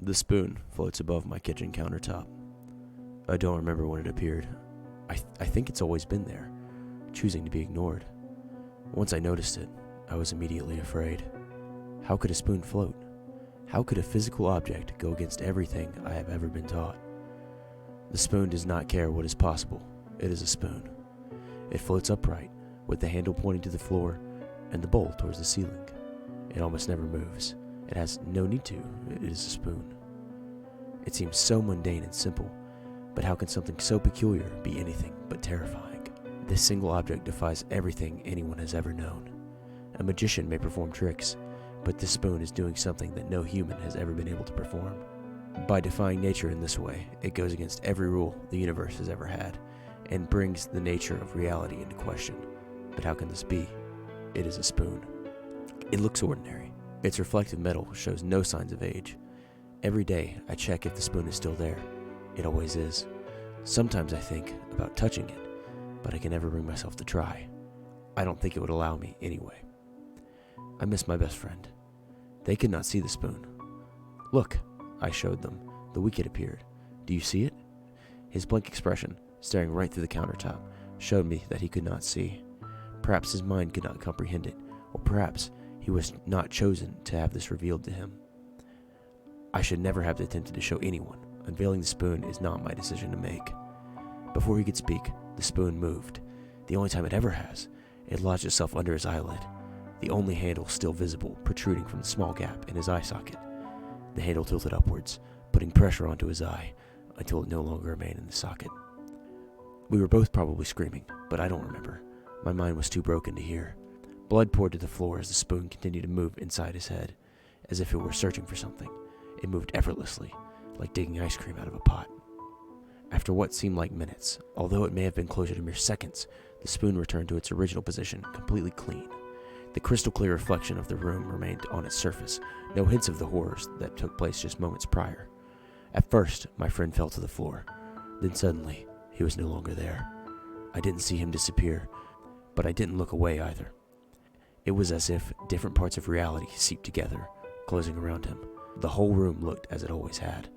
The spoon floats above my kitchen countertop. I don't remember when it appeared. I think it's always been there, choosing to be ignored. Once I noticed it, I was immediately afraid. How could a spoon float? How could a physical object go against everything I have ever been taught? The spoon does not care what is possible. It is a spoon. It floats upright, with the handle pointing to the floor and the bowl towards the ceiling. It almost never moves. It has no need to. It is a spoon. It seems so mundane and simple, but how can something so peculiar be anything but terrifying? This single object defies everything anyone has ever known. A magician may perform tricks, but this spoon is doing something that no human has ever been able to perform. By defying nature in this way, it goes against every rule the universe has ever had, and brings the nature of reality into question. But how can this be? It is a spoon. It looks ordinary. Its reflective metal shows no signs of age. Every day, I check if the spoon is still there. It always is. Sometimes I think about touching it, but I can never bring myself to try. I don't think it would allow me anyway. I miss my best friend. They could not see the spoon. Look, I showed them. The week it appeared. Do you see it? His blank expression, staring right through the countertop, showed me that he could not see. Perhaps his mind could not comprehend it, or perhaps he was not chosen to have this revealed to him. I should never have attempted to show anyone. Unveiling the spoon is not my decision to make. Before he could speak, the spoon moved. The only time it ever has. It lodged itself under his eyelid, the only handle still visible, protruding from the small gap in his eye socket. The handle tilted upwards, putting pressure onto his eye until it no longer remained in the socket. We were both probably screaming, but I don't remember. My mind was too broken to hear. Blood poured to the floor as the spoon continued to move inside his head, as if it were searching for something. It moved effortlessly, like digging ice cream out of a pot. After what seemed like minutes, although it may have been closer to mere seconds, the spoon returned to its original position, completely clean. The crystal clear reflection of the room remained on its surface, no hints of the horrors that took place just moments prior. At first, my friend fell to the floor. Then suddenly, he was no longer there. I didn't see him disappear, but I didn't look away either. It was as if different parts of reality seeped together, closing around him. The whole room looked as it always had.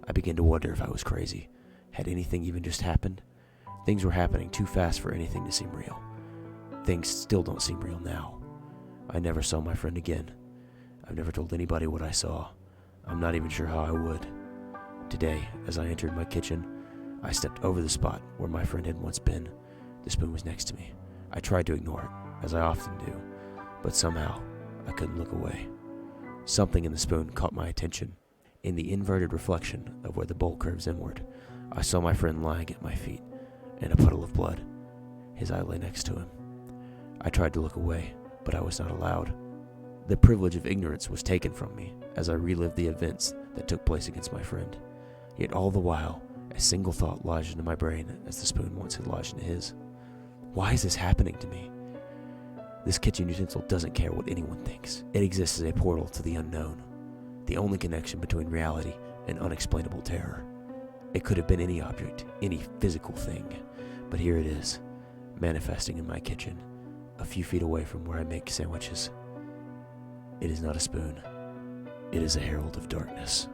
I began to wonder if I was crazy. Had anything even just happened? Things were happening too fast for anything to seem real. Things still don't seem real now. I never saw my friend again. I've never told anybody what I saw. I'm not even sure how I would. Today, as I entered my kitchen, I stepped over the spot where my friend had once been. The spoon was next to me. I tried to ignore it, as I often do, but somehow I couldn't look away. Something in the spoon caught my attention. In the inverted reflection of where the bowl curves inward, I saw my friend lying at my feet in a puddle of blood. His eye lay next to him. I tried to look away, but I was not allowed. The privilege of ignorance was taken from me as I relived the events that took place against my friend. Yet all the while, a single thought lodged into my brain as the spoon once had lodged into his. Why is this happening to me? This kitchen utensil doesn't care what anyone thinks. It exists as a portal to the unknown, the only connection between reality and unexplainable terror. It could have been any object, any physical thing, but here it is, manifesting in my kitchen, a few feet away from where I make sandwiches. It is not a spoon. It is a herald of darkness.